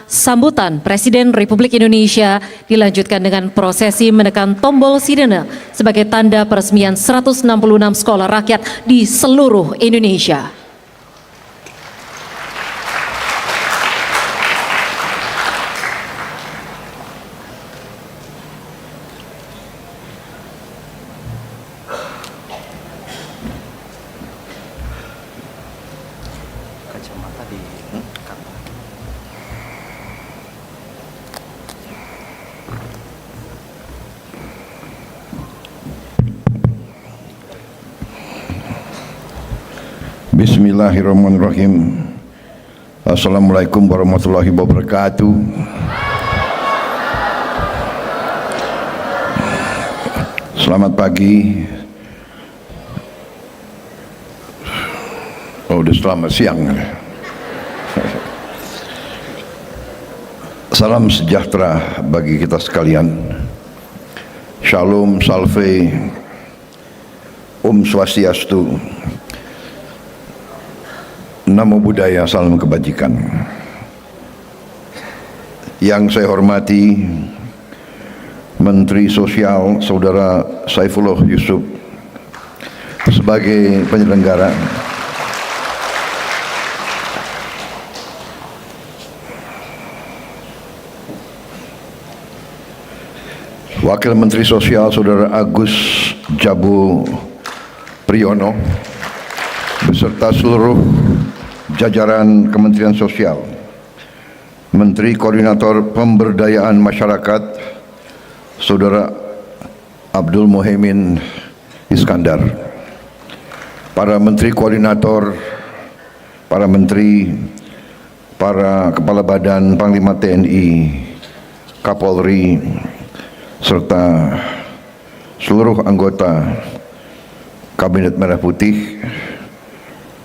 Sambutan Presiden Republik Indonesia dilanjutkan dengan prosesi menekan tombol sirene sebagai tanda peresmian 166 sekolah rakyat di seluruh Indonesia. Kacamata di Bismillahirrahmanirrahim. Assalamualaikum warahmatullahi wabarakatuh. Selamat pagi. Oh, udah selamat siang. Salam sejahtera bagi kita sekalian. Shalom, salve, Swastiastu. Namo Buddhaya, salam kebajikan. Yang saya hormati Menteri Sosial Saudara Saifullah Yusuf sebagai penyelenggara, Wakil Menteri Sosial Saudara Agus Jabu Priyono beserta seluruh jajaran Kementerian Sosial, Menteri Koordinator Pemberdayaan Masyarakat Saudara Abdul Muhaimin Iskandar, para Menteri Koordinator, para Menteri, para Kepala Badan, Panglima TNI, Kapolri, serta seluruh anggota Kabinet Merah Putih,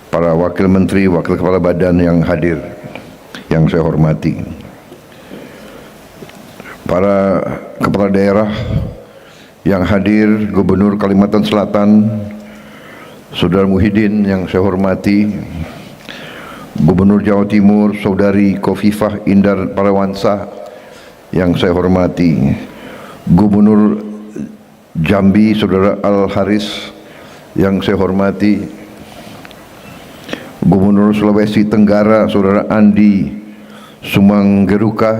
para wakil menteri, wakil kepala badan yang hadir, yang saya hormati, para kepala daerah yang hadir, Gubernur Kalimantan Selatan Saudara Muhyiddin yang saya hormati, Gubernur Jawa Timur Saudari Khofifah Indar Parawansa yang saya hormati, Gubernur Jambi Saudara Al Haris yang saya hormati, Gubernur Sulawesi Tenggara Saudara Andi Sumanggeruka,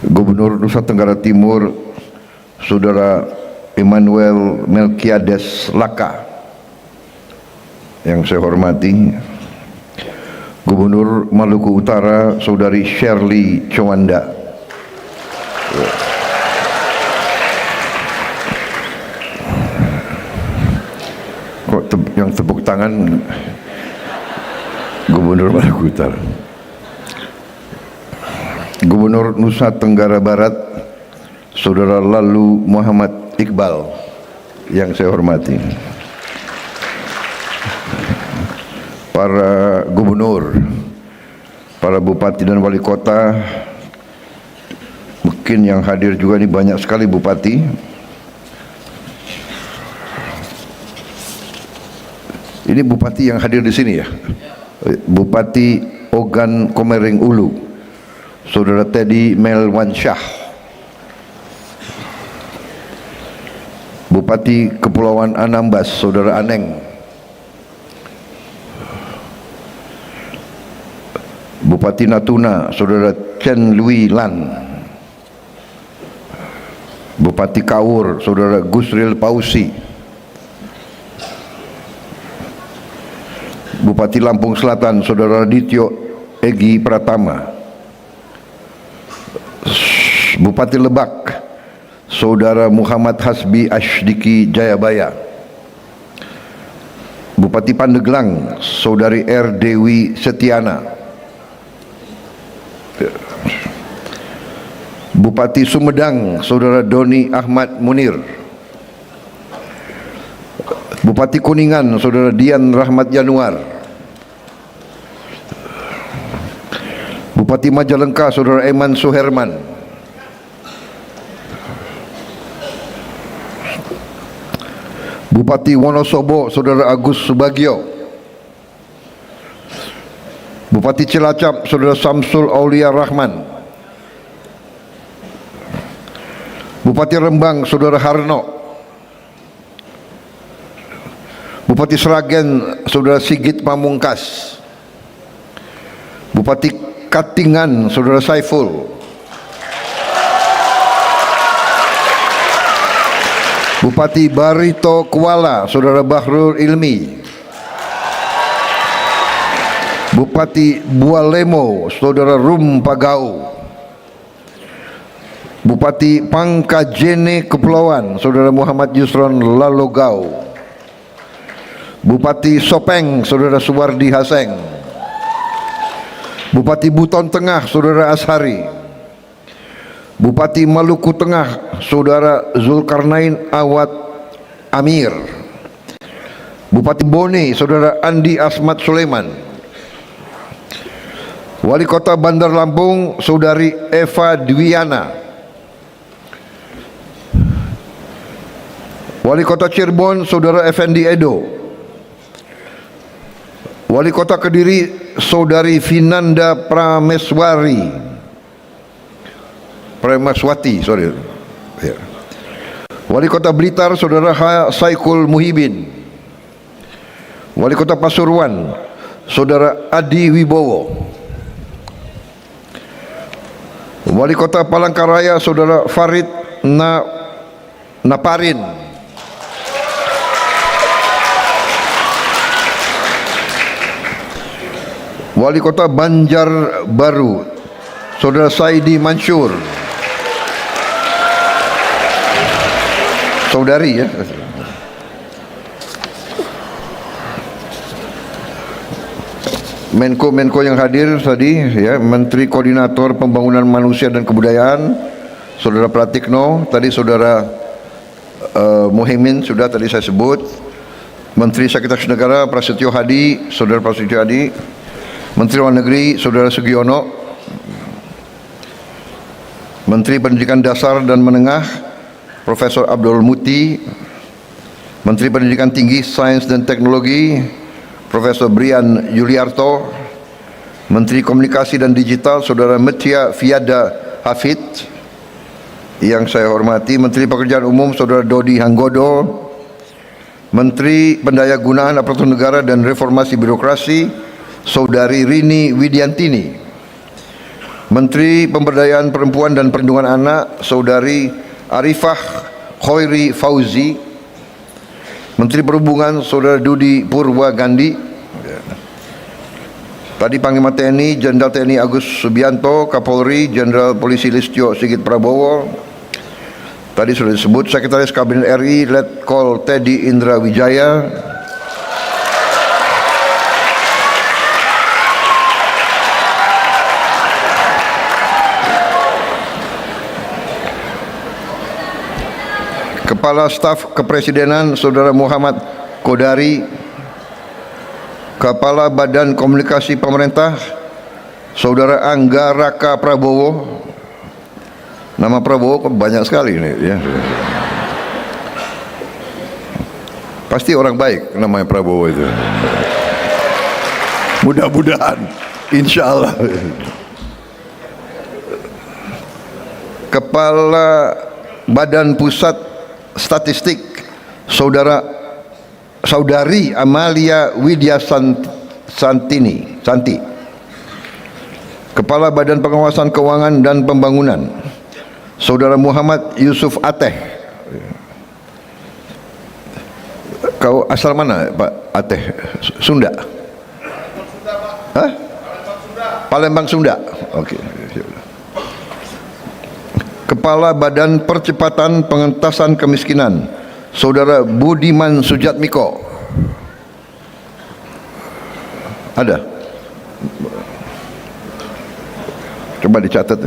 Gubernur Nusa Tenggara Timur Saudara Emmanuel Melkiades Laka yang saya hormati, Gubernur Maluku Utara Saudari Shirley Chowanda, yang tepuk tangan Gubernur Maluku Utara, Gubernur Nusa Tenggara Barat Saudara Lalu Muhammad Iqbal yang saya hormati, para gubernur, para bupati dan wali kota, mungkin yang hadir juga ini banyak sekali bupati. Ini bupati yang hadir di sini ya, Bupati Ogan Komering Ulu Saudara Teddy Melwansyah, Bupati Kepulauan Anambas Saudara Aneng, Bupati Natuna Saudara Chen Lui Lan, Bupati Kaur Saudara Gusril Pausi, Bupati Lampung Selatan Saudara Radityo Egi Pratama, Bupati Lebak Saudara Muhammad Hasbi Ashdiki Jayabaya, Bupati Pandeglang Saudari R. Dewi Setiana, Bupati Sumedang Saudara Doni Ahmad Munir, Bupati Kuningan Saudara Dian Rahmat Januar, Bupati Majalengka Saudara Eman Suherman, Bupati Wonosobo Saudara Agus Subagio, Bupati Cilacap Saudara Samsul Aulia Rahman, Bupati Rembang Saudara Harno, Bupati Sragen Saudara Sigit Pamungkas, Bupati Katingan Saudara Saiful, Bupati Barito Kuala Saudara Bahrul Ilmi, Bupati Bualemo Saudara Rum Pagau, Bupati Pangkajene Kepulauan Saudara Muhammad Yusron Lalogau, Bupati Sopeng Saudara Suwardi Haseng, Bupati Buton Tengah Saudara Ashari, Bupati Maluku Tengah Saudara Zulkarnain Awad Amir, Bupati Bone Saudara Andi Asmat Sulaiman, Wali Kota Bandar Lampung Saudari Eva Dwiana, Wali Kota Cirebon Saudara Effendi Edo, Wali Kota Kediri Saudari Vinanda Prameswati, Wali Kota Blitar Saudara Saikul Muhibin, Wali Kota Pasuruan Saudara Adi Wibowo, Wali Kota Palangkaraya Saudara Farid Naparin, Wali Kota Banjarbaru Saudara Saidi Mansur, saudari ya, Menko yang hadir tadi ya, Menteri Koordinator Pembangunan Manusia dan Kebudayaan Saudara Pratikno, tadi Saudara Muhaimin sudah tadi saya sebut, Menteri Sekretaris Negara Prasetyo Hadi, Saudara Prasetyo Hadi, Menteri Luar Negeri Saudara Sugiono, Menteri Pendidikan Dasar dan Menengah Profesor Abdul Muti, Menteri Pendidikan Tinggi, Sains dan Teknologi Profesor Brian Yuliarto, Menteri Komunikasi dan Digital Saudara Metia Fiada Hafid, yang saya hormati Menteri Pekerjaan Umum Saudara Dodi Hanggodo, Menteri Pendayagunaan Aparatur Negara dan Reformasi Birokrasi Saudari Rini Widiantini, Menteri Pemberdayaan Perempuan dan Perlindungan Anak Saudari Arifah Khoiri Fauzi, Menteri Perhubungan Saudara Dudi Purwagandi, tadi Panglima TNI Jenderal TNI Agus Subianto, Kapolri Jenderal Polisi Listio Sigit Prabowo, tadi sudah disebut Sekretaris Kabinet RI Letkol Teddy Indra Wijaya, Kepala Staf Kepresidenan Saudara Muhammad Kodari, Kepala Badan Komunikasi Pemerintah Saudara Angga Raka Prabowo. Nama Prabowo banyak sekali ini ya. Pasti orang baik namanya Prabowo itu. Mudah-mudahan, insya Allah. Kepala Badan Pusat Statistik Saudari Amalia Widya Santi, Kepala Badan Pengawasan Keuangan dan Pembangunan Saudara Muhammad Yusuf Ateh. Kau asal mana Pak Ateh? Sunda? Hah? Palembang Sunda. Oke. Kepala Badan Percepatan Pengentasan Kemiskinan Saudara Budiman Sujatmiko. Ada? Coba dicatat.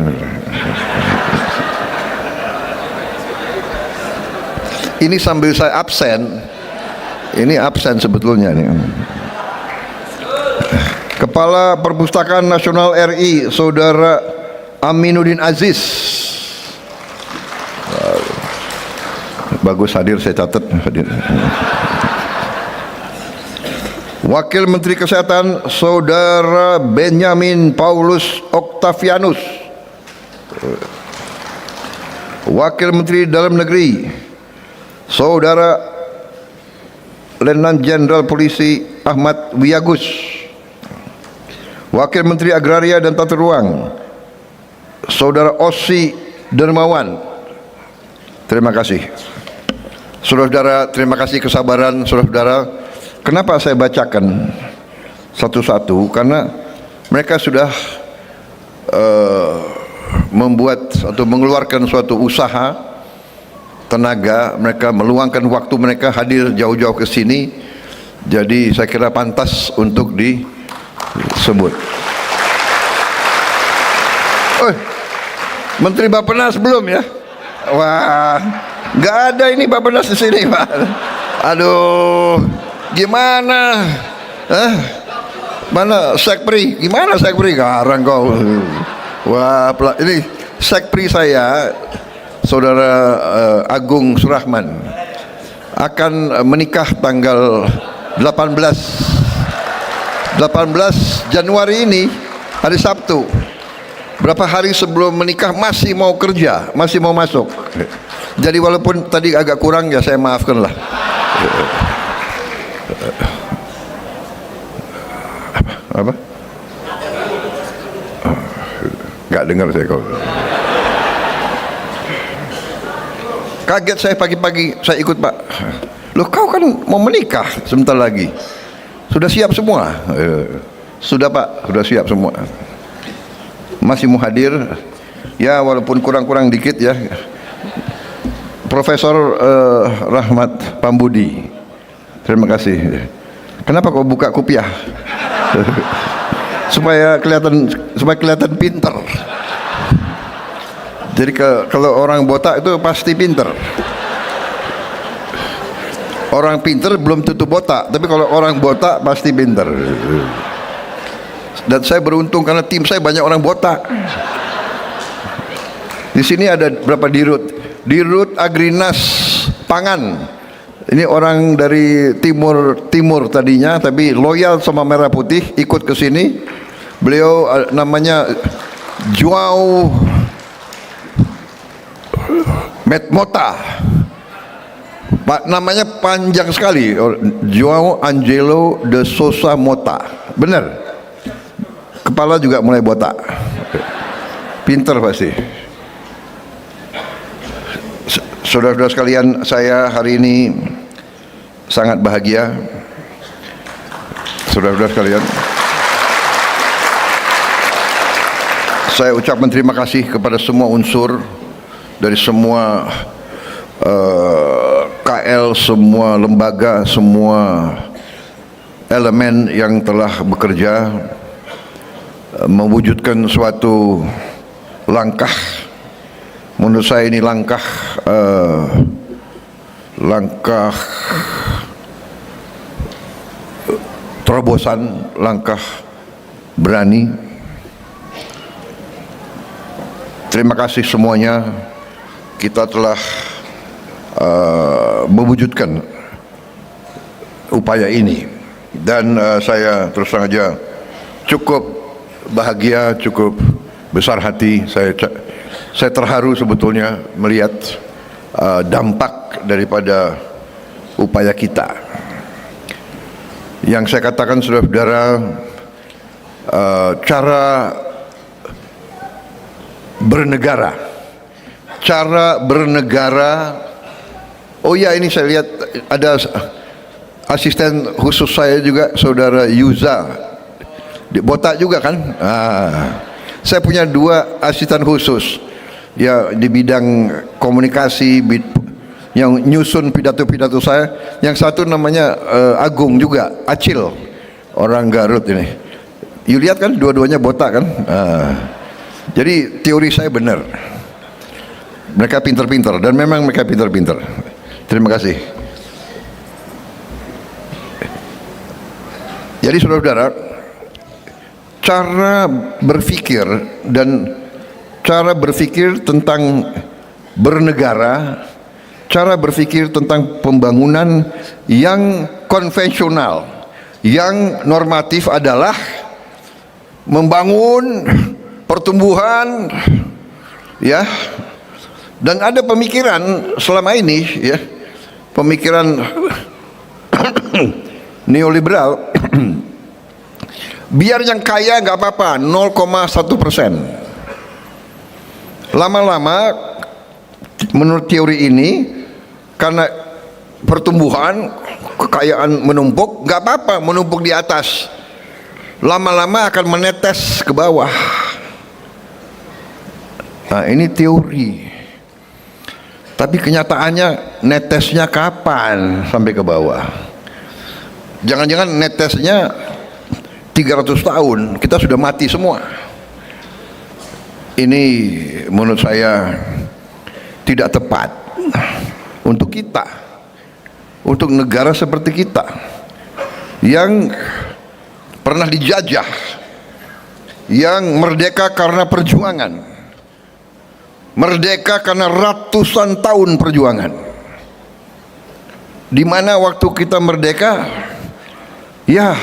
Ini sambil saya absen. Ini absen sebetulnya nih. Kepala Perpustakaan Nasional RI Saudara Aminuddin Aziz. Bagus hadir, saya catat hadir. Wakil Menteri Kesehatan Saudara Benyamin Paulus Octavianus. Wakil Menteri Dalam Negeri Saudara Letnan Jenderal Polisi Ahmad Wiyagus. Wakil Menteri Agraria dan Tata Ruang Saudara Ossi Dermawan. Terima kasih. Saudara-saudara, terima kasih kesabaran saudara-saudara. Kenapa saya bacakan satu-satu? Karena mereka sudah membuat atau mengeluarkan suatu usaha, tenaga, mereka meluangkan waktu mereka hadir jauh-jauh ke sini. Jadi saya kira pantas untuk disebut. Menteri Bappenas belum ya? Wah, nggak ada ini Bappenas di sini, Pak. Aduh, gimana? Mana Sekpri? Gimana Sekpri? Garang kau. Wah, ini Sekpri saya, Saudara Agung Surahman, akan menikah tanggal 18 Januari ini, hari Sabtu. Berapa hari sebelum menikah masih mau kerja, masih mau masuk. Jadi walaupun tadi agak kurang ya saya maafkan lah. Apa? Nggak dengar saya kau. Kaget saya pagi-pagi, saya ikut Pak. Loh kau kan mau menikah sebentar lagi. Sudah siap semua? Sudah Pak, sudah siap semua. Masih mau hadir, ya walaupun kurang-kurang dikit ya. Profesor Rahmat Pambudi, terima kasih. Kenapa kau buka kopiah? supaya kelihatan pinter. Jadi kalau orang botak itu pasti pinter. Orang pinter belum tentu botak, tapi kalau orang botak pasti pinter. Dan saya beruntung karena tim saya banyak orang botak. Di sini ada berapa dirut? Dirut Agrinas Pangan. Ini orang dari timur tadinya, tapi loyal sama Merah Putih, ikut ke sini. Beliau namanya Joao Metmota. Pak, namanya panjang sekali. Joao Angelo de Sousa Mota. Benar. Kepala juga mulai botak. Pinter pasti. Saudara-saudara sekalian, saya hari ini sangat bahagia. Saudara-saudara sekalian, saya ucapkan terima kasih kepada semua unsur dari semua KL, semua lembaga, semua elemen yang telah bekerja mewujudkan suatu langkah. Menurut saya ini langkah terobosan, langkah berani. Terima kasih semuanya. Kita telah mewujudkan upaya ini, dan saya terus terang saja cukup bahagia, cukup besar hati. Saya terharu sebetulnya melihat dampak daripada upaya kita. Yang saya katakan, saudara-saudara, cara bernegara. Oh ya, ini saya lihat ada asisten khusus saya juga, Saudara Yuza, botak juga kan? Saya punya 2 asisten khusus ya di bidang komunikasi, yang nyusun pidato-pidato saya. Yang satu namanya Agung juga, Acil, orang Garut ini. You lihat kan, dua-duanya botak kan? Jadi teori saya benar. Mereka pinter-pinter, dan memang mereka pinter-pinter. Terima kasih. Jadi saudara-saudara, cara berpikir tentang bernegara, cara berpikir tentang pembangunan yang konvensional, Yang normatif adalah membangun pertumbuhan, ya. Dan ada pemikiran selama ini, ya, pemikiran neoliberal, biar yang kaya nggak apa-apa, 0,1%. Lama-lama menurut teori ini, karena pertumbuhan, kekayaan menumpuk, nggak apa-apa menumpuk di atas, lama-lama akan menetes ke bawah. Nah, ini teori, tapi kenyataannya netesnya kapan sampai ke bawah? Jangan-jangan netesnya 300 tahun kita sudah mati semua. Ini menurut saya tidak tepat untuk kita, untuk negara seperti kita yang pernah dijajah, yang merdeka karena perjuangan, merdeka karena ratusan tahun perjuangan, di mana waktu kita merdeka, ya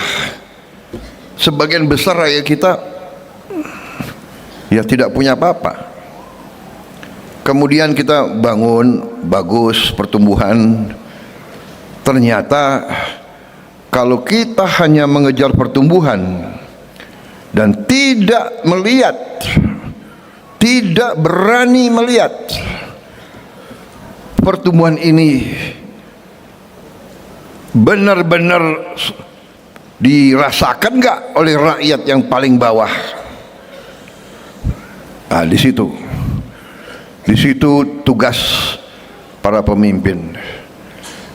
sebagian besar rakyat kita ya tidak punya apa-apa. Kemudian kita bangun bagus pertumbuhan. Ternyata kalau kita hanya mengejar pertumbuhan dan tidak melihat, tidak berani melihat pertumbuhan ini benar-benar dirasakan nggak oleh rakyat yang paling bawah. Nah, di situ tugas para pemimpin.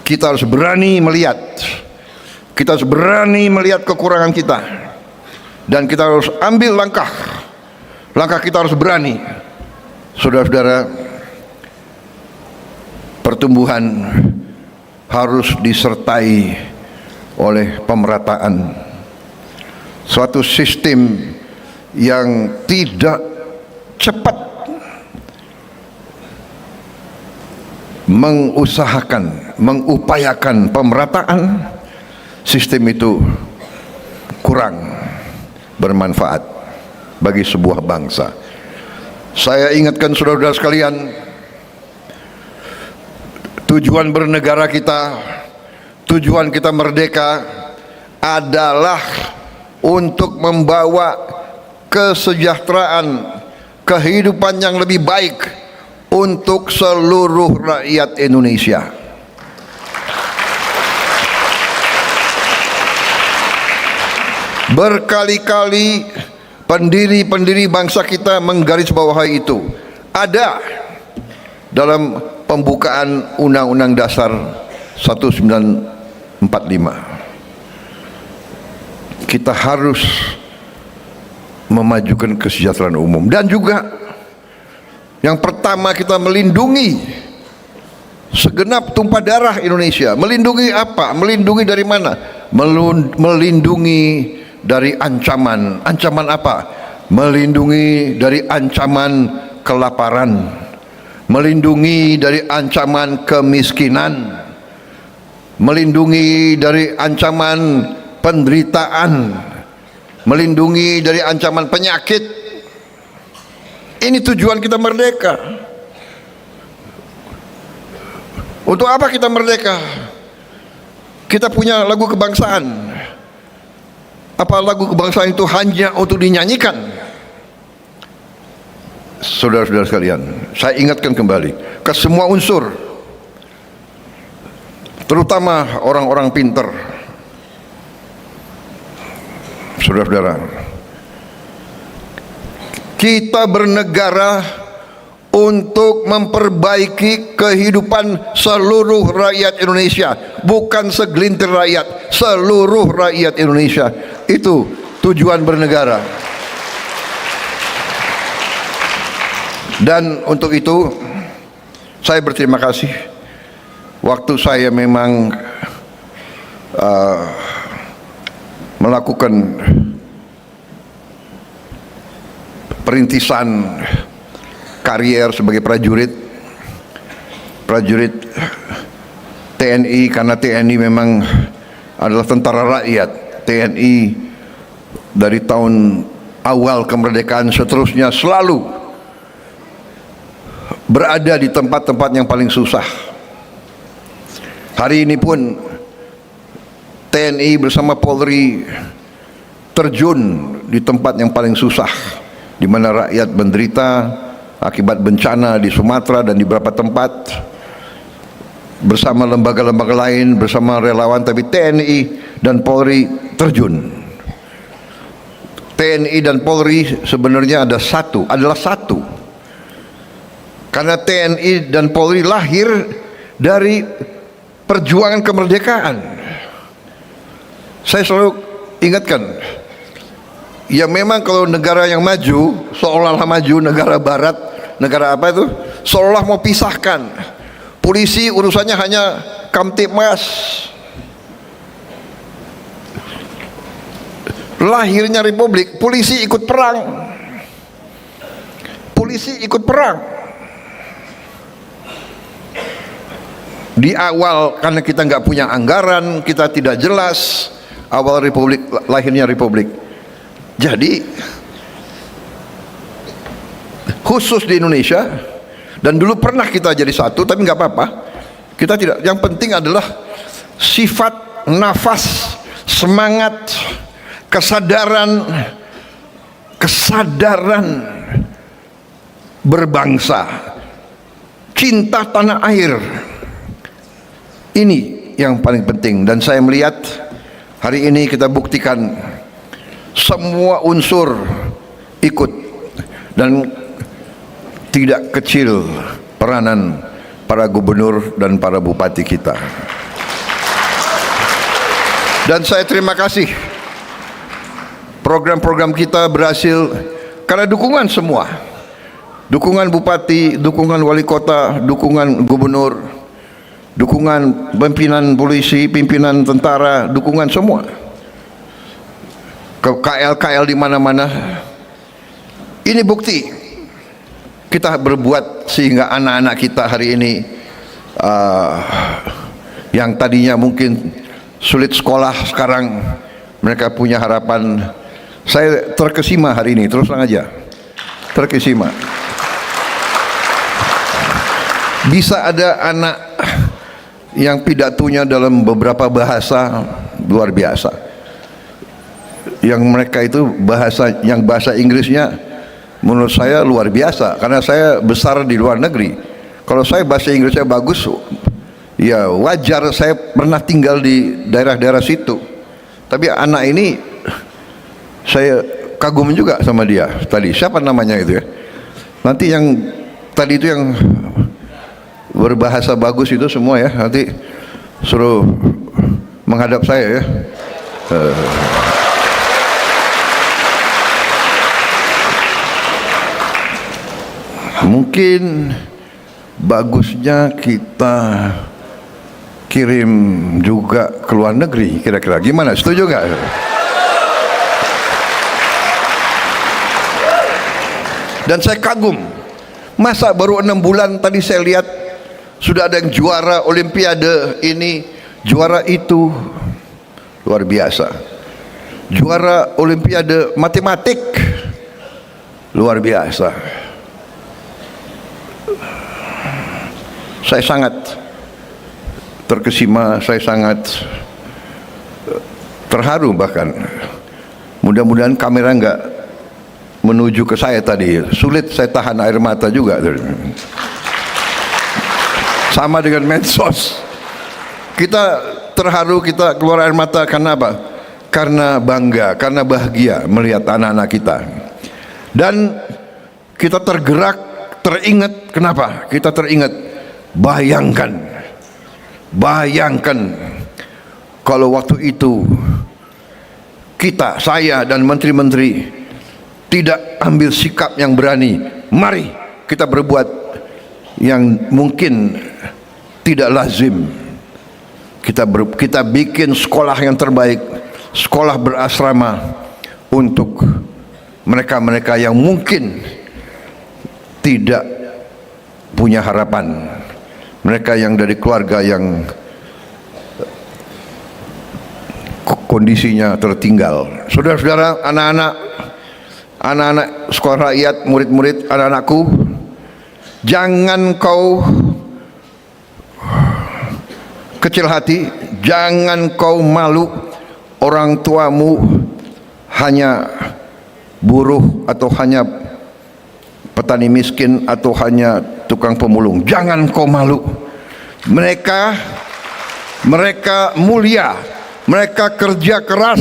Kita harus berani melihat, kita harus berani melihat kekurangan kita, dan kita harus ambil langkah kita harus berani. Saudara-saudara, pertumbuhan harus disertai oleh pemerataan, suatu sistem yang tidak cepat mengupayakan pemerataan. Sistem itu kurang bermanfaat bagi sebuah bangsa. Saya ingatkan saudara-saudara sekalian, tujuan bernegara kita, tujuan kita merdeka adalah untuk membawa kesejahteraan, kehidupan yang lebih baik untuk seluruh rakyat Indonesia. Berkali-kali pendiri bangsa kita menggarisbawahi itu. Ada dalam pembukaan Undang-Undang Dasar 1945. Kita harus memajukan kesejahteraan umum, dan juga yang pertama kita melindungi segenap tumpah darah Indonesia. Melindungi apa? Melindungi dari mana? Melindungi dari ancaman. Ancaman apa? Melindungi dari ancaman kelaparan, melindungi dari ancaman kemiskinan, melindungi dari ancaman penderitaan, melindungi dari ancaman penyakit. Ini tujuan kita merdeka. Untuk apa kita merdeka? Kita punya lagu kebangsaan. Apa lagu kebangsaan itu hanya untuk dinyanyikan? Saudara-saudara sekalian, saya ingatkan kembali ke semua unsur, terutama orang-orang pintar. Saudara-saudara, kita bernegara untuk memperbaiki kehidupan seluruh rakyat Indonesia, bukan segelintir rakyat, seluruh rakyat Indonesia. Itu tujuan bernegara. Dan untuk itu saya berterima kasih. Waktu saya memang melakukan perintisan karier sebagai prajurit TNI, karena TNI memang adalah tentara rakyat. TNI dari tahun awal kemerdekaan seterusnya selalu berada di tempat-tempat yang paling susah. Hari ini pun TNI bersama Polri terjun di tempat yang paling susah, di mana rakyat menderita akibat bencana di Sumatera dan di beberapa tempat, bersama lembaga-lembaga lain, bersama relawan, tapi TNI dan Polri terjun. TNI dan Polri sebenarnya adalah satu. Karena TNI dan Polri lahir dari perjuangan kemerdekaan. Saya selalu ingatkan, ya memang kalau negara yang maju, seolah-olah maju, negara barat, negara apa itu, seolah mau pisahkan. Polisi urusannya hanya Kamtibmas. Lahirnya republik, polisi ikut perang. Polisi ikut perang. Di awal karena kita nggak punya anggaran, kita tidak jelas awal republik, lahirnya republik. Jadi khusus di Indonesia, dan dulu pernah kita jadi satu, tapi nggak apa-apa. Kita tidak. Yang penting adalah sifat, nafas, semangat, kesadaran berbangsa, cinta tanah air. Ini yang paling penting, dan saya melihat hari ini kita buktikan semua unsur ikut, dan tidak kecil peranan para gubernur dan para bupati kita. Dan saya terima kasih, program-program kita berhasil karena dukungan semua, dukungan bupati, dukungan wali kota, dukungan gubernur, dukungan pimpinan polisi, pimpinan tentara, dukungan semua. Ke KL di mana-mana. Ini bukti kita berbuat sehingga anak-anak kita hari ini yang tadinya mungkin sulit sekolah, sekarang mereka punya harapan. Saya terkesima hari ini, terus terang aja, terkesima. Bisa ada anak yang pidatonya dalam beberapa bahasa luar biasa, yang mereka itu bahasa Inggrisnya menurut saya luar biasa, karena saya besar di luar negeri. Kalau saya bahasa Inggrisnya bagus, ya wajar, saya pernah tinggal di daerah-daerah situ. Tapi anak ini saya kagum juga sama dia tadi. Siapa namanya itu ya? Nanti yang tadi itu yang berbahasa bagus itu semua ya, nanti suruh menghadap saya ya. Mungkin bagusnya kita kirim juga ke luar negeri, kira-kira gimana? Setuju nggak? Dan saya kagum, masa baru 6 bulan tadi saya lihat sudah ada yang juara olimpiade ini, juara itu, luar biasa. Juara olimpiade matematik, luar biasa. Saya sangat terkesima, saya sangat terharu bahkan. Mudah-mudahan kamera enggak menuju ke saya tadi, sulit saya tahan air mata juga. Sama dengan medsos, kita terharu, kita keluar air mata karena apa? Karena bangga, karena bahagia melihat anak-anak kita. Dan kita tergerak, teringat. Kenapa? Kita teringat, bayangkan kalau waktu itu kita, saya dan menteri-menteri tidak ambil sikap yang berani. Mari kita berbuat yang mungkin tidak lazim. Kita bikin sekolah yang terbaik, sekolah berasrama untuk mereka-mereka yang mungkin tidak punya harapan, mereka yang dari keluarga yang kondisinya tertinggal. Saudara-saudara, anak-anak sekolah rakyat, murid-murid, anak-anakku, jangan kau kecil hati, jangan kau malu orang tuamu hanya buruh atau hanya petani miskin atau hanya tukang pemulung. Jangan kau malu. Mereka mulia, mereka kerja keras,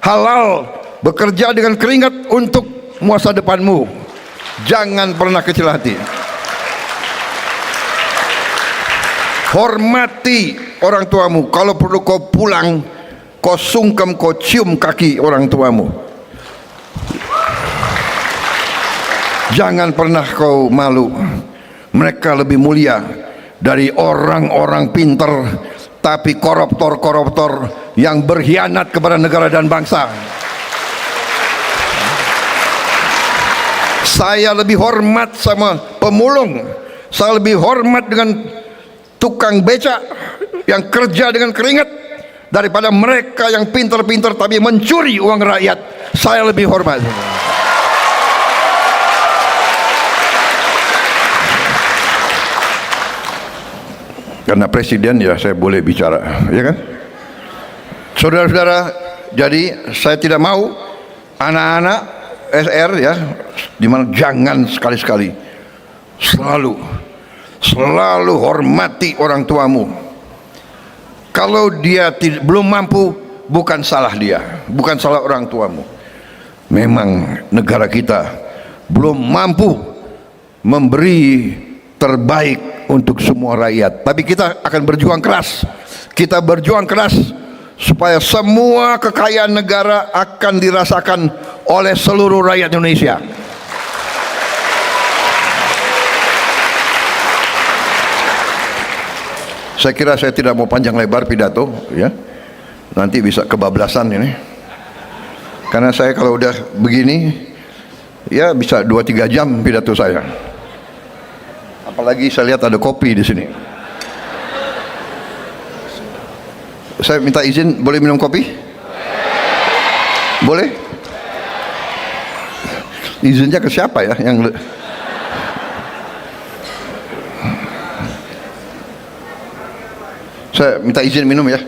halal, bekerja dengan keringat untuk masa depanmu. Jangan pernah kecil hati. Hormati orang tuamu. Kalau perlu kau pulang, kau sungkem, kau cium kaki orang tuamu. Jangan pernah kau malu. Mereka lebih mulia dari orang-orang pinter tapi koruptor-koruptor yang berkhianat kepada negara dan bangsa. Saya lebih hormat sama pemulung, saya lebih hormat dengan tukang becak yang kerja dengan keringat daripada mereka yang pintar-pintar tapi mencuri uang rakyat. Saya lebih hormat. Karena presiden, ya saya boleh bicara, ya kan? Saudara-saudara, jadi saya tidak mau anak-anak SR, ya, dimana jangan sekali-sekali, selalu hormati orang tuamu. Kalau dia belum mampu, bukan salah dia, bukan salah orang tuamu. Memang negara kita belum mampu memberi terbaik untuk semua rakyat, tapi kita akan berjuang keras. Kita berjuang keras supaya semua kekayaan negara akan dirasakan oleh seluruh rakyat Indonesia. Saya kira saya tidak mau panjang lebar pidato, ya. Nanti bisa kebablasan ini. Karena saya kalau udah begini, ya bisa 2-3 jam pidato saya. Apalagi saya lihat ada kopi di sini. Saya minta izin, boleh minum kopi? Boleh? Izinnya ke siapa ya? Saya minta izin minum ya.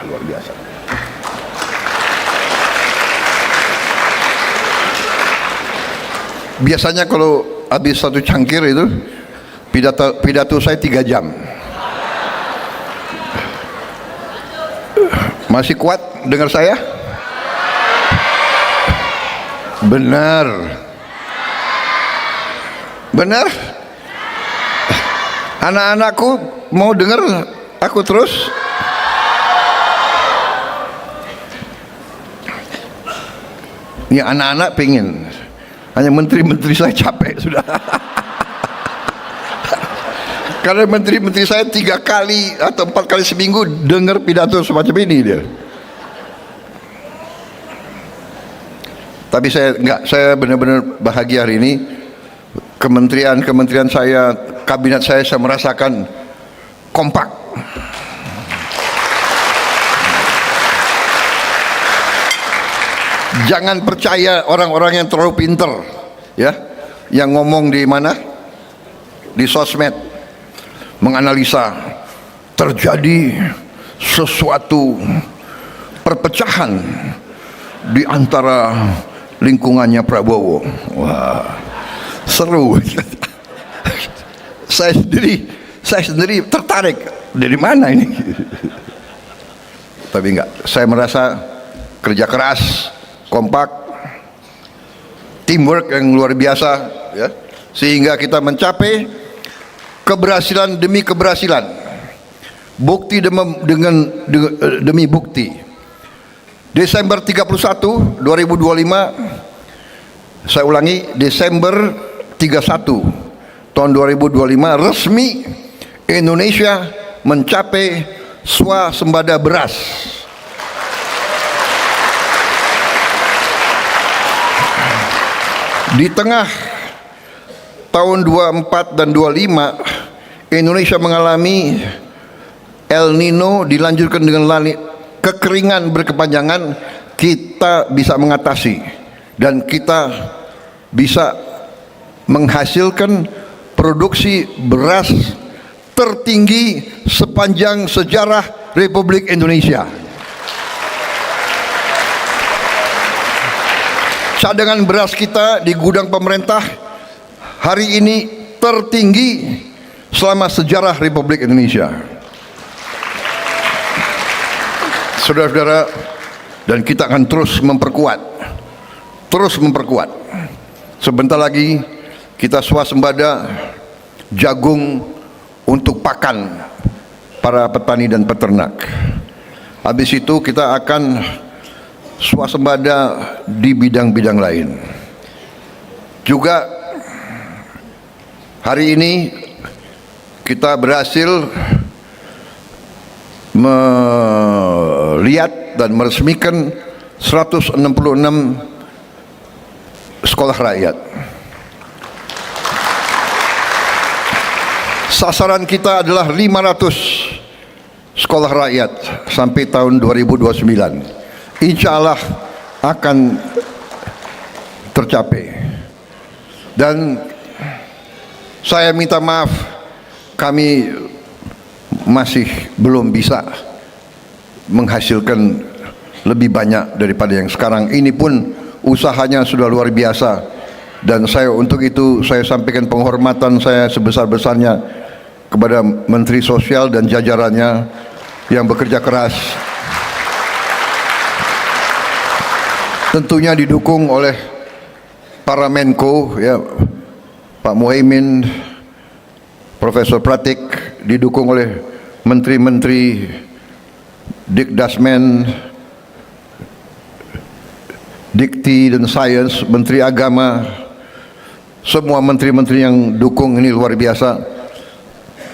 Luar biasa. Biasanya kalau habis satu cangkir itu pidato saya 3 jam. Masih kuat dengar saya? Benar. Benar? Anak-anakku mau dengar aku terus? Ya, anak-anak pengen. Hanya menteri-menteri saya capek sudah. Karena menteri-menteri saya 3 kali atau 4 kali seminggu dengar pidato semacam ini dia. Tapi saya benar-benar bahagia hari ini. Kementerian saya, kabinet saya merasakan kompak. Jangan percaya orang-orang yang terlalu pinter, ya, yang ngomong di mana, di sosmed, menganalisa terjadi sesuatu perpecahan di antara lingkungannya Prabowo. Wah, seru. Saya sendiri tertarik, dari mana ini? Tapi enggak, saya merasa kerja keras, kompak, teamwork yang luar biasa, ya, sehingga kita mencapai keberhasilan demi keberhasilan, bukti demi bukti. Desember 31, 2025, saya ulangi, Desember 31 tahun 2025 resmi Indonesia mencapai swasembada beras. Di tengah tahun 24 dan 25 Indonesia mengalami El Nino dilanjutkan dengan kekeringan berkepanjangan, kita bisa mengatasi dan kita bisa menghasilkan produksi beras tertinggi sepanjang sejarah Republik Indonesia. Cadangan beras kita di gudang pemerintah hari ini tertinggi selama sejarah Republik Indonesia. Saudara-saudara, dan kita akan terus memperkuat. Sebentar lagi kita swasembada jagung untuk pakan para petani dan peternak. Habis itu kita akan swasembada di bidang-bidang lain. Juga hari ini kita berhasil melihat dan meresmikan 166 sekolah rakyat. Sasaran kita adalah 500 sekolah rakyat sampai tahun 2029. Insya Allah akan tercapai. Dan saya minta maaf, kami masih belum bisa menghasilkan lebih banyak daripada yang sekarang. Ini pun usahanya sudah luar biasa, dan saya untuk itu saya sampaikan penghormatan saya sebesar-besarnya kepada Menteri Sosial dan jajarannya yang bekerja keras, tentunya didukung oleh para Menko, ya, Pak Muhaimin, Profesor Pratik, didukung oleh menteri-menteri Dikdasmen, Dikti dan Sains, Menteri Agama, semua menteri-menteri yang dukung ini luar biasa.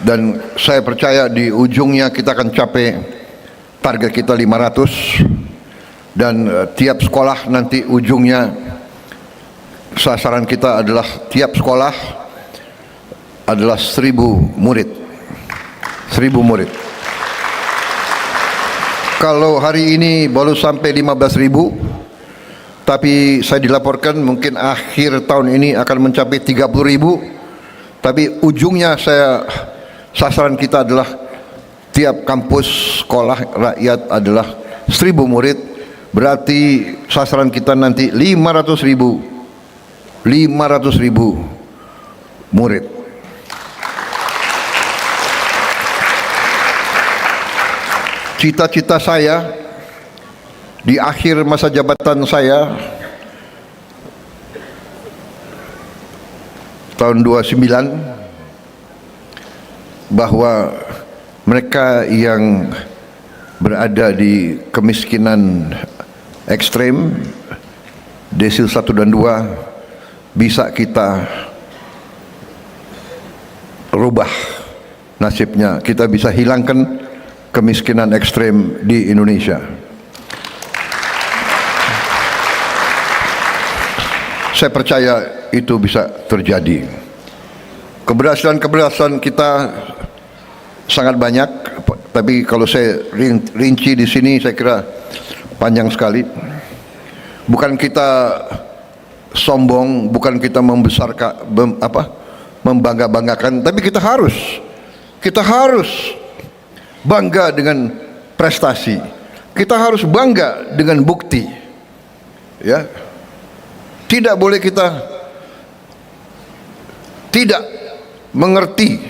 Dan saya percaya di ujungnya kita akan capai target kita 500, dan tiap sekolah nanti ujungnya sasaran kita adalah tiap sekolah adalah 1000 murid. 1000 murid. Kalau hari ini baru sampai 15.000, tapi saya dilaporkan mungkin akhir tahun ini akan mencapai 30.000. Tapi ujungnya sasaran kita adalah tiap kampus sekolah rakyat adalah 1000 murid. Berarti sasaran kita nanti 500.000 murid. Cita-cita saya di akhir masa jabatan saya tahun 29, bahwa mereka yang berada di kemiskinan ekstrem, desil 1 dan 2, bisa kita rubah nasibnya. Kita bisa hilangkan kemiskinan ekstrem di Indonesia. Saya percaya itu bisa terjadi. Keberhasilan kita sangat banyak, tapi kalau saya rinci di sini saya kira panjang sekali. Bukan kita sombong, bukan kita membangga-banggakan, tapi kita harus bangga dengan prestasi. Kita harus bangga dengan bukti. Ya. Tidak boleh kita tidak mengerti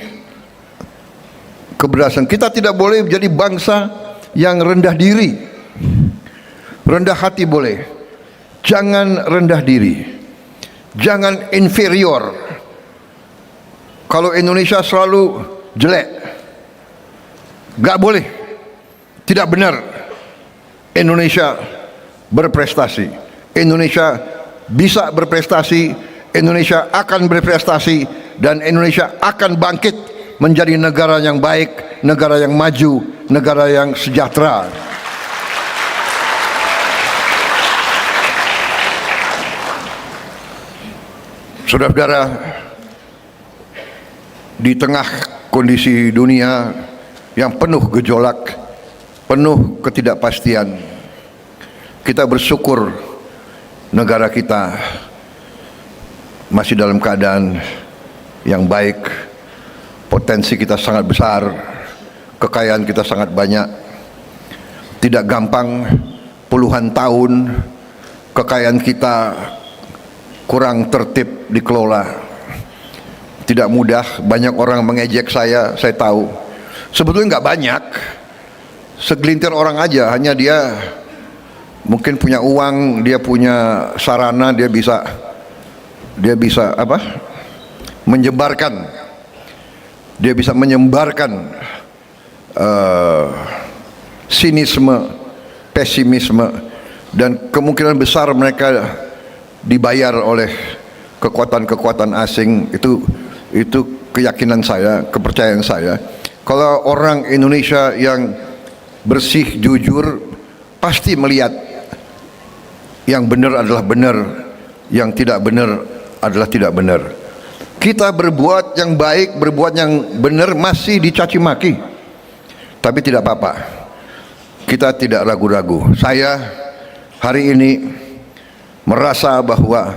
keberhasilan. Kita tidak boleh menjadi bangsa yang rendah diri. Rendah hati boleh. Jangan rendah diri. Jangan inferior. Kalau Indonesia selalu jelek, gak boleh. Tidak benar. Indonesia berprestasi. Indonesia bisa berprestasi. Indonesia akan berprestasi, dan Indonesia akan bangkit menjadi negara yang baik, negara yang maju, negara yang sejahtera. Saudara-saudara, di tengah kondisi dunia yang penuh gejolak, penuh ketidakpastian, kita bersyukur negara kita masih dalam keadaan yang baik, potensi kita sangat besar, kekayaan kita sangat banyak. Tidak gampang, puluhan tahun kekayaan kita kurang tertib dikelola. Tidak mudah, banyak orang mengejek saya tahu. Sebetulnya nggak banyak, segelintir orang aja, hanya dia mungkin punya uang, dia punya sarana, dia bisa menyebarkan, dia bisa menyebarkan sinisme, pesimisme, dan kemungkinan besar mereka dibayar oleh kekuatan-kekuatan asing. Itu keyakinan saya, kepercayaan saya. Kalau orang Indonesia yang bersih, jujur, pasti melihat yang benar adalah benar, yang tidak benar adalah tidak benar. Kita berbuat yang baik, berbuat yang benar masih dicaci maki, tapi tidak apa-apa, kita tidak ragu-ragu. Saya hari ini merasa bahwa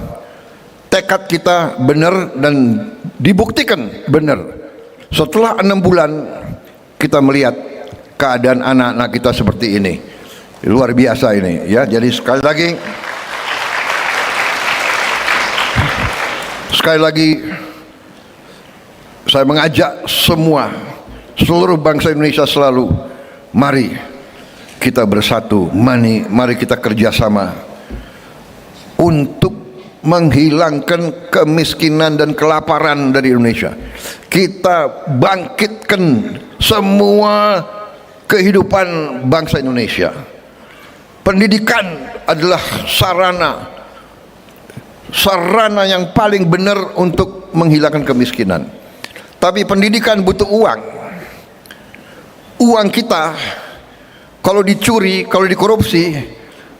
tekad kita benar dan dibuktikan benar. Setelah 6 bulan kita melihat keadaan anak-anak kita seperti ini, luar biasa ini ya. Jadi sekali lagi saya mengajak seluruh bangsa Indonesia selalu, mari kita bersatu, mari kita kerjasama untuk menghilangkan kemiskinan dan kelaparan dari Indonesia. Kita bangkitkan semua kehidupan bangsa Indonesia. Pendidikan adalah sarana yang paling benar untuk menghilangkan kemiskinan. Tapi pendidikan butuh uang. Uang kita kalau dicuri, kalau dikorupsi,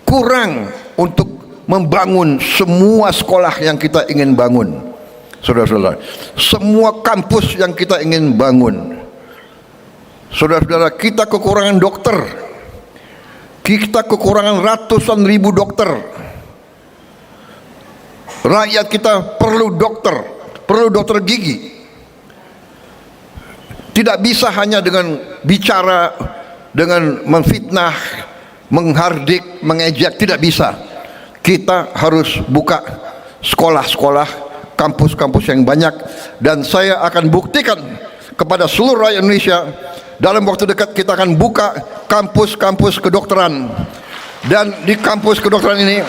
kurang untuk membangun semua sekolah yang kita ingin bangun. Saudara-saudara, semua kampus yang kita ingin bangun. Saudara-saudara, kita kekurangan dokter, kita kekurangan ratusan ribu dokter. Rakyat kita perlu dokter gigi. Tidak bisa hanya dengan bicara, dengan memfitnah, menghardik, mengejek, tidak bisa. Kita harus buka sekolah-sekolah, kampus-kampus yang banyak, dan saya akan buktikan kepada seluruh rakyat Indonesia dalam waktu dekat kita akan buka kampus-kampus kedokteran. Dan di kampus kedokteran ini,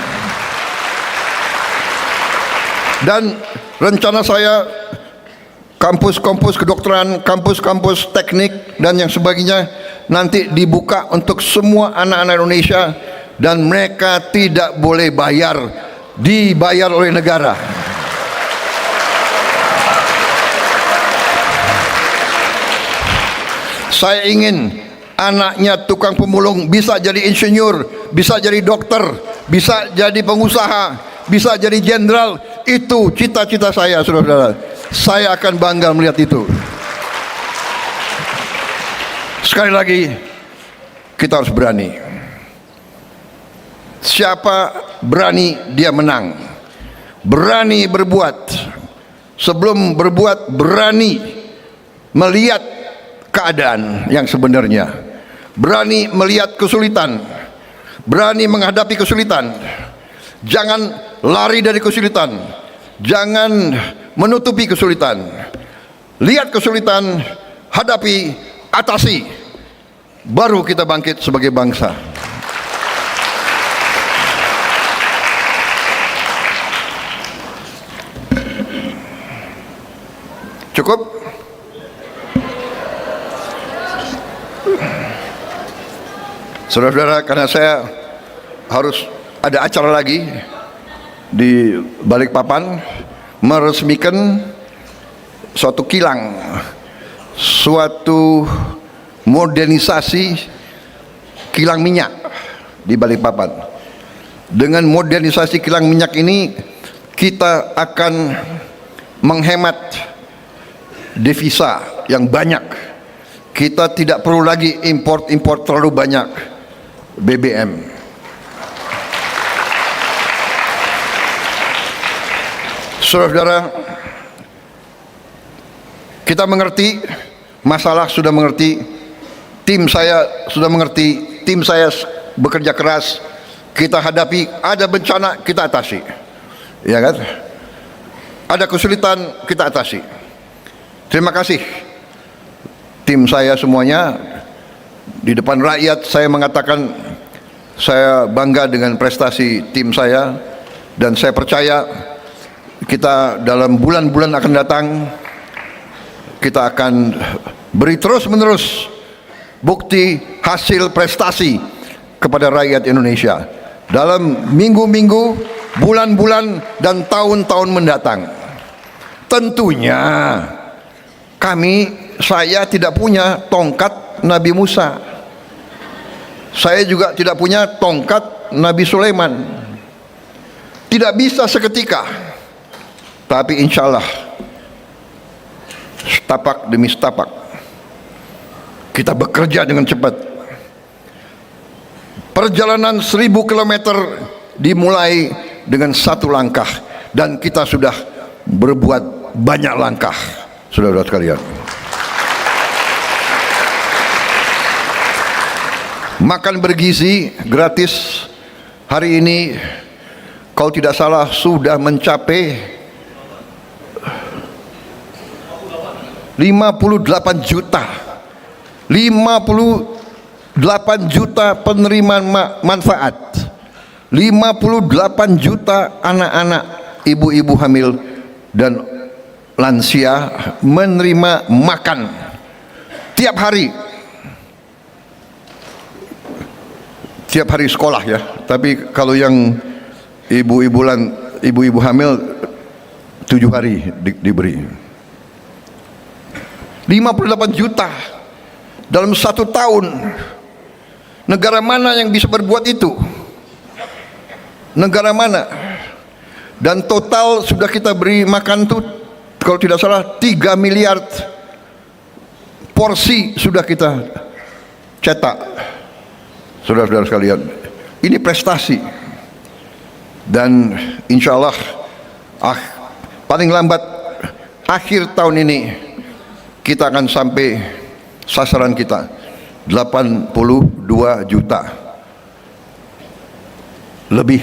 dan rencana saya kampus-kampus kedokteran, kampus-kampus teknik dan yang sebagainya nanti dibuka untuk semua anak-anak Indonesia, dan mereka tidak boleh bayar, dibayar oleh negara. Saya ingin anaknya tukang pemulung bisa jadi insinyur, bisa jadi dokter, bisa jadi pengusaha, bisa jadi jenderal. Itu cita-cita saya, saudara-saudara. Saya akan bangga melihat itu. Sekali lagi, kita harus berani. Siapa berani, dia menang. Berani berbuat. Sebelum berbuat, berani melihat keadaan yang sebenarnya. Berani melihat kesulitan. Berani menghadapi kesulitan. Jangan lari dari kesulitan. Jangan menutupi kesulitan. Lihat kesulitan, hadapi, atasi. Baru kita bangkit sebagai bangsa. Cukup? Saudara-saudara, karena saya harus ada acara lagi di Balikpapan, meresmikan suatu kilang, suatu modernisasi kilang minyak di Balikpapan. Dengan modernisasi kilang minyak ini, kita akan menghemat devisa yang banyak. Kita tidak perlu lagi import terlalu banyak BBM. Saudara-saudara, kita mengerti masalah, sudah mengerti, tim saya sudah mengerti, tim saya bekerja keras, kita hadapi, ada bencana kita atasi, ya kan? Ada kesulitan kita atasi. Terima kasih tim saya semuanya. Di depan rakyat saya mengatakan saya bangga dengan prestasi tim saya, dan saya percaya kita dalam bulan-bulan akan datang kita akan beri terus-menerus bukti hasil prestasi kepada rakyat Indonesia dalam minggu-minggu, bulan-bulan, dan tahun-tahun mendatang. Tentunya saya tidak punya tongkat Nabi Musa. Saya juga tidak punya tongkat Nabi Sulaiman. Tidak bisa seketika. Tapi insya Allah, setapak demi setapak, kita bekerja dengan cepat. Perjalanan 1000 kilometer dimulai dengan satu langkah, dan kita sudah berbuat banyak langkah, saudara-saudara sekalian. Makan bergizi gratis hari ini, kalau tidak salah sudah mencapai 58 juta 58 juta penerima manfaat, 58 juta anak-anak, ibu-ibu hamil dan lansia menerima makan tiap hari sekolah ya. Tapi kalau yang ibu-ibu hamil 7 hari diberi 58 juta dalam 1 tahun. Negara mana yang bisa berbuat itu? Negara mana? Dan total sudah kita beri makan tuh, kalau tidak salah 3 miliar porsi sudah kita cetak. Saudara-saudara sekalian, ini prestasi. Dan insya Allah paling lambat akhir tahun ini kita akan sampai sasaran kita 82 juta lebih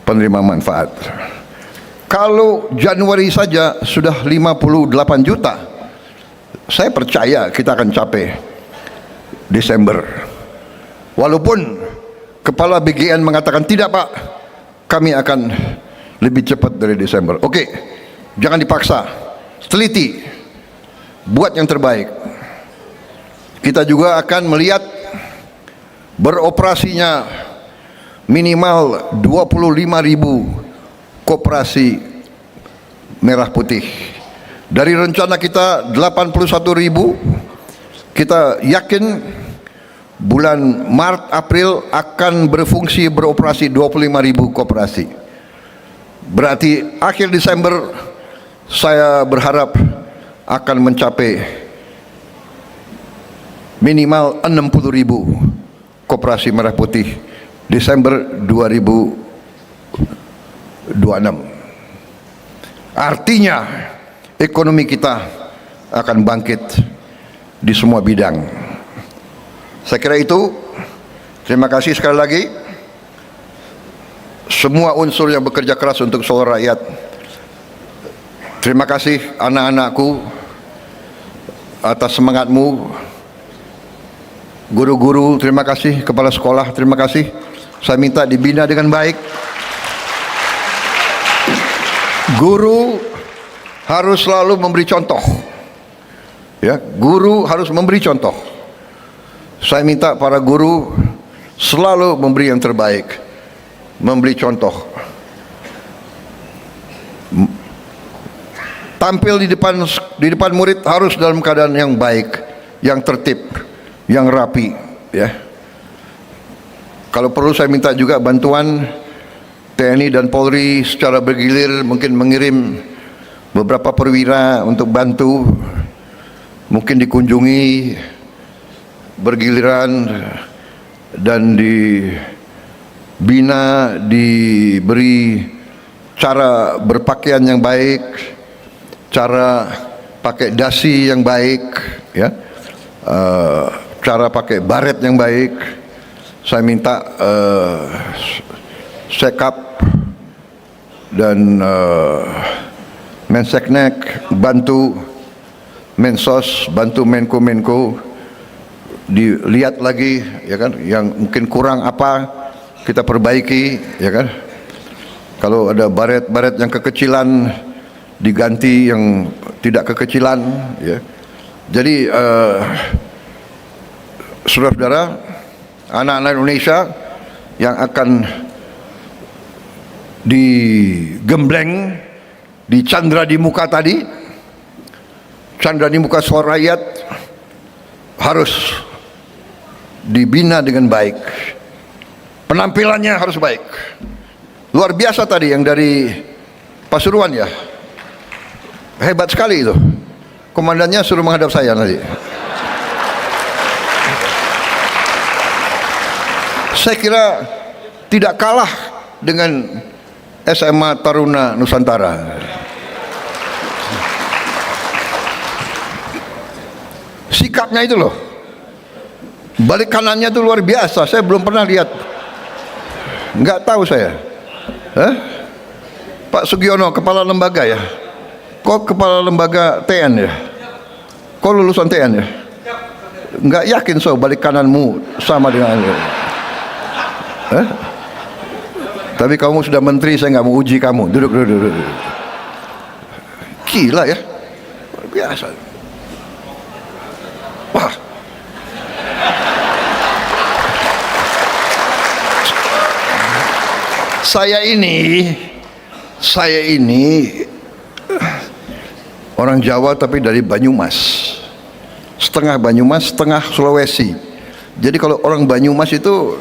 penerima manfaat. Kalau Januari saja sudah 58 juta, saya percaya kita akan capai Desember. Walaupun Kepala BGN mengatakan tidak Pak, kami akan lebih cepat dari Desember. Oke, jangan dipaksa, teliti, buat yang terbaik. Kita juga akan melihat beroperasinya minimal 25.000 koperasi merah putih. Dari rencana kita 81.000, kita yakin bulan Maret April akan beroperasi 25.000 koperasi. Berarti akhir Desember saya berharap akan mencapai minimal 60.000 koperasi merah putih Desember 2026. Artinya ekonomi kita akan bangkit di semua bidang. Saya kira itu. Terima kasih sekali lagi semua unsur yang bekerja keras untuk seluruh rakyat. Terima kasih anak-anakku atas semangatmu. Guru-guru terima kasih, kepala sekolah terima kasih. Saya minta dibina dengan baik. Guru harus selalu memberi contoh. Ya, guru harus memberi contoh. Saya minta para guru selalu memberi yang terbaik, memberi contoh. Tampil di depan murid harus dalam keadaan yang baik, yang tertib, yang rapi, ya. Kalau perlu saya minta juga bantuan TNI dan Polri secara bergilir mungkin mengirim beberapa perwira untuk bantu, mungkin dikunjungi bergiliran dan dibina, diberi cara berpakaian yang baik, cara pakai dasi yang baik, ya, cara pakai baret yang baik. Saya minta Sekap dan Menseknek bantu, Mensos bantu Menko dilihat lagi, ya kan, yang mungkin kurang apa kita perbaiki, ya kan. Kalau ada baret-baret yang kekecilan diganti yang tidak kekecilan, ya. Jadi saudara-saudara, anak-anak Indonesia yang akan digembleng, dicandra di muka tadi, candra di muka suara rakyat, harus dibina dengan baik. Penampilannya harus baik. Luar biasa tadi yang dari Pasuruan, ya, hebat sekali itu. Komandannya suruh menghadap saya nanti. Saya kira tidak kalah dengan SMA Taruna Nusantara. Sikapnya itu loh, balik kanannya itu luar biasa. Saya belum pernah lihat, nggak tahu saya. Pak Sugiono, kepala lembaga ya? Kok kepala lembaga TN ya? Kok lulusan TN ya? Nggak yakin so balik kananmu sama dengan tapi kamu sudah menteri, saya nggak mau uji kamu. Duduk. Gila ya, luar biasa. Wah, saya ini orang Jawa tapi dari Banyumas, setengah Banyumas, setengah Sulawesi. Jadi kalau orang Banyumas itu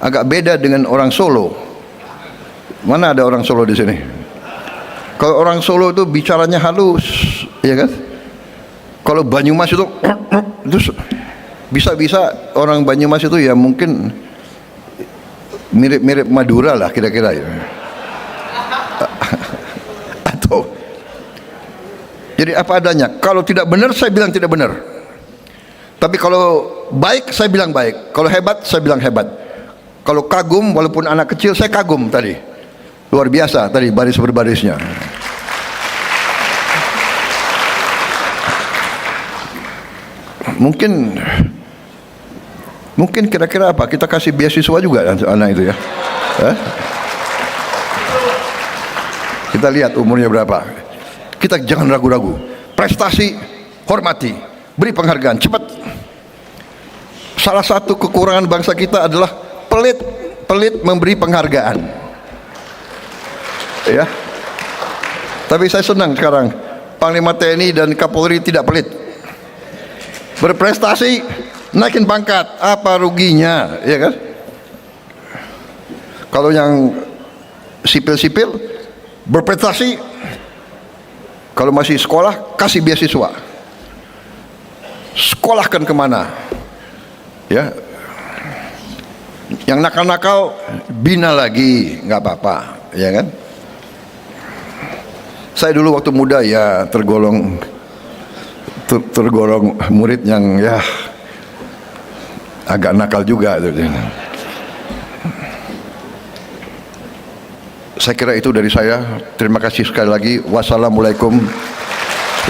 agak beda dengan orang Solo. Mana ada orang Solo di sini? Kalau orang Solo itu bicaranya halus, ya kan? Kalau Banyumas itu bisa orang Banyumas itu ya mungkin mirip-mirip Madura lah kira-kira ya. Atau jadi apa adanya. Kalau tidak benar saya bilang tidak benar. Tapi kalau baik saya bilang baik. Kalau hebat saya bilang hebat. Kalau kagum, walaupun anak kecil, saya kagum tadi. Luar biasa tadi baris berbarisnya. Mungkin kira-kira apa? Kita kasih beasiswa juga anak itu ya. Kita lihat umurnya berapa. Kita jangan ragu-ragu. Prestasi, hormati, beri penghargaan, cepat. Salah satu kekurangan bangsa kita adalah pelit memberi penghargaan, ya. Tapi saya senang sekarang Panglima TNI dan Kapolri tidak pelit, berprestasi, naikin pangkat, apa ruginya, ya kan? Kalau yang sipil berprestasi, kalau masih sekolah kasih beasiswa, sekolahkan kemana, ya. Yang nakal-nakal bina lagi, nggak apa-apa, ya kan? Saya dulu waktu muda ya tergolong murid yang ya agak nakal juga. Saya kira itu dari saya. Terima kasih sekali lagi. Wassalamualaikum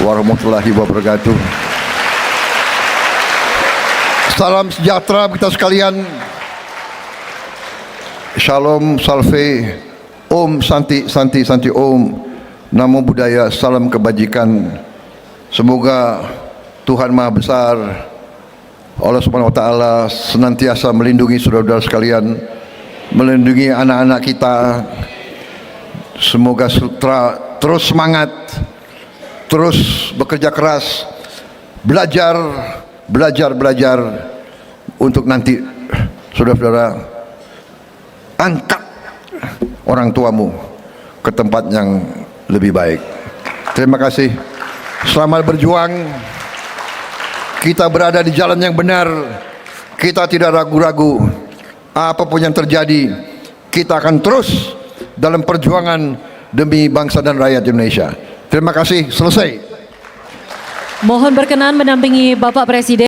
warahmatullahi wabarakatuh. Salam sejahtera kita sekalian. Shalom, salve, Om, Santi, Om, Namo Buddhaya, salam kebajikan. Semoga Tuhan Maha Besar, Allah Subhanahu wa Ta'ala senantiasa melindungi saudara-saudara sekalian, melindungi anak-anak kita. Semoga terus semangat, terus bekerja keras, belajar untuk nanti saudara-saudara angkat orang tuamu ke tempat yang lebih baik. Terima kasih. Selamat berjuang. Kita berada di jalan yang benar. Kita tidak ragu-ragu. Apapun yang terjadi, kita akan terus dalam perjuangan demi bangsa dan rakyat Indonesia. Terima kasih. Selesai. Mohon berkenan mendampingi Bapak Presiden.